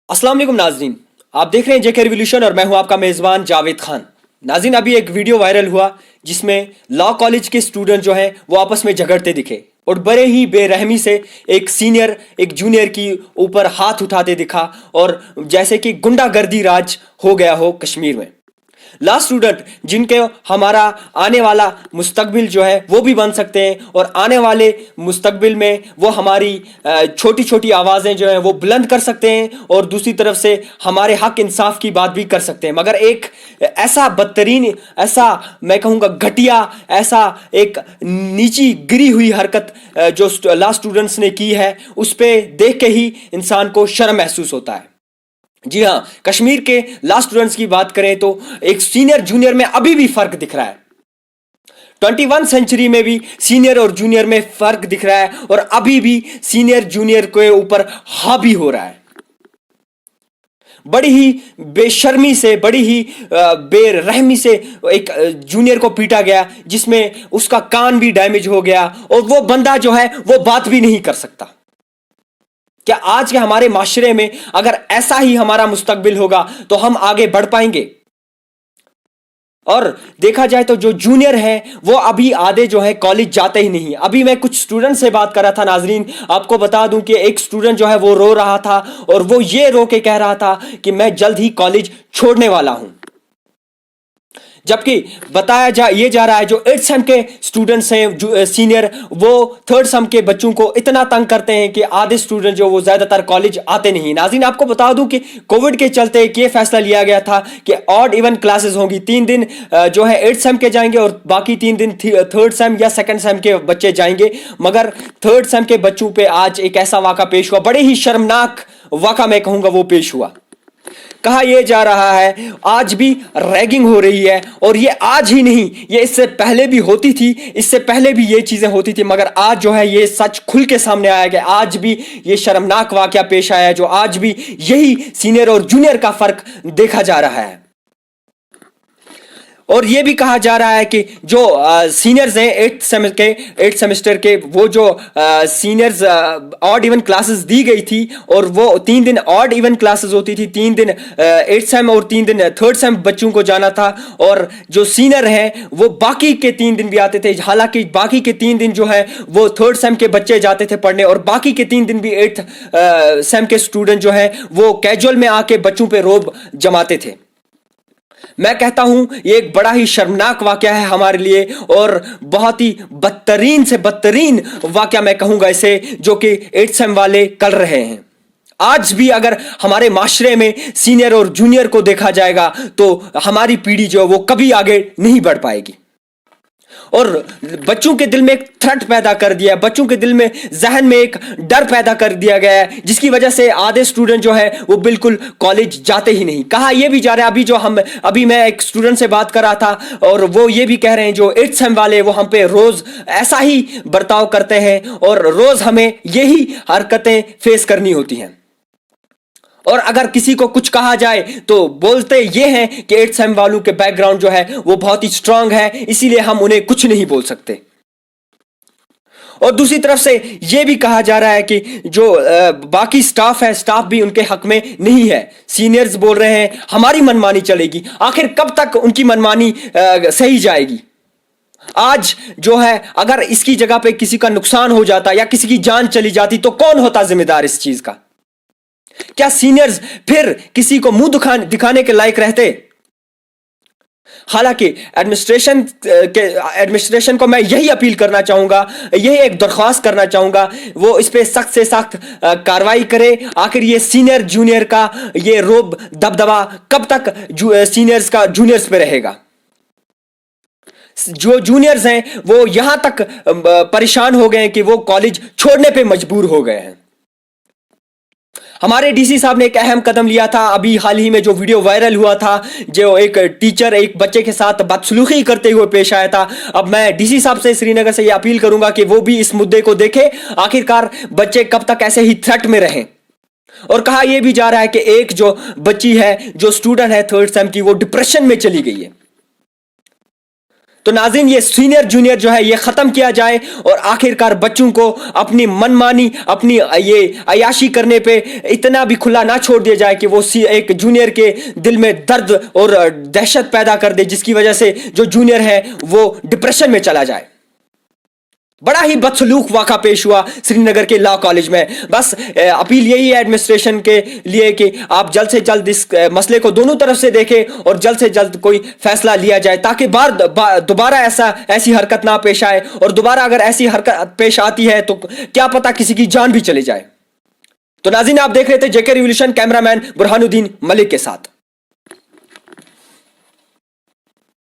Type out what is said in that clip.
अस्सलाम वालेकुम नाजरीन, आप देख रहे हैं जेके रिवॉल्यूशन और मैं हूं आपका मेज़बान जावेद खान। नाजरीन, अभी एक वीडियो वायरल हुआ जिसमें लॉ कॉलेज के स्टूडेंट जो हैं वो आपस में झगड़ते दिखे और बड़े ही बेरहमी से एक सीनियर एक जूनियर की ऊपर हाथ उठाते दिखा और जैसे कि गुंडागर्दी राज हो गया हो कश्मीर में। ला स्टूडेंट जिनके हमारा आने वाला मुस्तकबिल जो है वो भी बन सकते हैं और आने वाले मुस्तकबिल में वो हमारी छोटी छोटी आवाज़ें जो हैं वो बुलंद कर सकते हैं और दूसरी तरफ से हमारे हक इंसाफ की बात भी कर सकते हैं। मगर एक ऐसा बदतरीन, ऐसा मैं कहूँगा घटिया, ऐसा एक नीची गिरी हुई हरकत जो ला स्टूडेंट्स ने की है उस पर देख के ही इंसान को शर्म महसूस होता है। जी हाँ, कश्मीर के लॉ स्टूडेंट्स की बात करें तो एक सीनियर जूनियर में अभी भी फर्क दिख रहा है। 21 सेंचुरी में भी सीनियर और जूनियर में फर्क दिख रहा है और अभी भी सीनियर जूनियर के ऊपर हावी हो रहा है। बड़ी ही बेशर्मी से, बड़ी ही बेरहमी से एक जूनियर को पीटा गया जिसमें उसका कान भी डैमेज हो गया और वो बंदा जो है वो बात भी नहीं कर सकता। क्या आज के हमारे माशरे में अगर ऐसा ही हमारा मुस्तकबिल होगा तो हम आगे बढ़ पाएंगे? और देखा जाए तो जो जूनियर है वो अभी आधे जो है कॉलेज जाते ही नहीं। अभी मैं कुछ स्टूडेंट से बात कर रहा था नाजरीन, आपको बता दूं कि एक स्टूडेंट जो है वो रो रहा था और वो ये रो के कह रहा था कि मैं जल्द ही कॉलेज छोड़ने वाला हूं। जबकि बताया ये जा रहा है जो 8th सेम के स्टूडेंट्स हैं सीनियर, वो 3rd सेम के बच्चों को इतना तंग करते हैं कि आधे स्टूडेंट जो वो ज़्यादातर कॉलेज आते नहीं। नाज़रीन, आपको बता दूं कि कोविड के चलते ये फैसला लिया गया था कि ऑड इवन क्लासेस होंगी। 3 दिन जो है 8th सेम के जाएंगे और बाकी 3 दिन 3rd सेम या 2nd सेम के बच्चे जाएंगे। मगर 3rd सेम के बच्चों पर आज एक ऐसा वाक़ा पेश हुआ, बड़े ही शर्मनाक वाक़ा मैं कहूँगा वो पेश हुआ। कहा यह जा रहा है आज भी रैगिंग हो रही है और ये आज ही नहीं, ये इससे पहले भी होती थी, इससे पहले भी ये चीजें होती थी। मगर आज जो है ये सच खुल के सामने आया कि आज भी ये शर्मनाक वाकया पेश आया है जो आज भी यही सीनियर और जूनियर का फर्क देखा जा रहा है। और ये भी कहा जा रहा है कि जो सीनियर्स हैं 8th सेमेस्टर के, वो जो सीनियर्स ऑड इवन क्लासेस दी गई थी और वो 3 दिन ऑड इवन क्लासेस होती थी, 3 दिन 8th सेम और 3 दिन 3rd सेम बच्चों को जाना था। और जो सीनियर हैं वो बाकी के 3 दिन भी आते थे, हालांकि बाकी के 3 दिन जो है वो 3rd सेम के बच्चे जाते थे पढ़ने और बाकी के 3 दिन भी 8th सेम के स्टूडेंट जो है वो कैजुअल में आके बच्चों पे रोब जमाते थे। मैं कहता हूं ये एक बड़ा ही शर्मनाक वाकया है हमारे लिए और बहुत ही बदतरीन से बदतरीन वाकया मैं कहूंगा इसे, जो कि 8th सेम वाले कर रहे हैं। आज भी अगर हमारे माशरे में सीनियर और जूनियर को देखा जाएगा तो हमारी पीढ़ी जो है वो कभी आगे नहीं बढ़ पाएगी और बच्चों के दिल में एक थ्रेट पैदा कर दिया है, बच्चों के दिल में, जहन में एक डर पैदा कर दिया गया है जिसकी वजह से आधे स्टूडेंट जो है वो बिल्कुल कॉलेज जाते ही नहीं। कहा यह भी जा रहा है, अभी मैं एक स्टूडेंट से बात कर रहा था और वो ये भी कह रहे हैं जो 8th सेम वाले वो हम पे रोज ऐसा ही बर्ताव करते हैं और रोज हमें यही हरकतें फेस करनी होती हैं और अगर किसी को कुछ कहा जाए तो बोलते ये हैं कि 8th सेम वालों के बैकग्राउंड जो है वो बहुत ही स्ट्रांग है, इसीलिए हम उन्हें कुछ नहीं बोल सकते। और दूसरी तरफ से ये भी कहा जा रहा है कि जो बाकी स्टाफ है, स्टाफ भी उनके हक में नहीं है। सीनियर्स बोल रहे हैं हमारी मनमानी चलेगी। आखिर कब तक उनकी मनमानी सही जाएगी? आज जो है अगर इसकी जगह पे किसी का नुकसान हो जाता या किसी की जान चली जाती तो कौन होता जिम्मेदार इस चीज का? क्या सीनियर्स फिर किसी को मुंह दिखाने के लायक रहते? हालांकि एडमिनिस्ट्रेशन को मैं यही अपील करना चाहूंगा, यही एक दरख्वास्त करना चाहूंगा, वो इस पे सख्त से सख्त कार्रवाई करे। आखिर ये सीनियर जूनियर का ये रोब दबदबा कब तक सीनियर्स का जूनियर्स पे रहेगा? जो जूनियर्स हैं वो यहां तक परेशान हो गए हैं कि वो कॉलेज छोड़ने पे मजबूर हो गए हैं। हमारे डीसी साहब ने एक अहम कदम लिया था, अभी हाल ही में जो वीडियो वायरल हुआ था, जो एक टीचर एक बच्चे के साथ बदसलूकी करते हुए पेश आया था। अब मैं डीसी साहब से श्रीनगर से ये अपील करूंगा कि वो भी इस मुद्दे को देखें, आखिरकार बच्चे कब तक ऐसे ही थ्रेट में रहें। और कहा यह भी जा रहा है कि एक जो बच्ची है, जो स्टूडेंट है 3rd सेम की, वो डिप्रेशन में चली गई है। तो नाज़रीन, ये सीनियर जूनियर जो है ये ख़त्म किया जाए और आखिरकार बच्चों को अपनी मनमानी, अपनी ये अयाशी करने पे इतना भी खुला ना छोड़ दिया जाए कि वो एक जूनियर के दिल में दर्द और दहशत पैदा कर दे, जिसकी वजह से जो जूनियर है वो डिप्रेशन में चला जाए। बड़ा ही बदसलूक वाक़ा पेश हुआ श्रीनगर के लॉ कॉलेज में। बस अपील यही है एडमिनिस्ट्रेशन के लिए कि आप जल्द से जल्द इस मसले को दोनों तरफ से देखें और जल्द से जल्द कोई फैसला लिया जाए, ताकि दोबारा ऐसी हरकत ना पेश आए, और दोबारा अगर ऐसी हरकत पेश आती है तो क्या पता किसी की जान भी चली जाए। तो नाज़रीन, आप देख रहे थे जेके रिवॉल्यूशन, कैमरामैन बुरहानुद्दीन मलिक के साथ।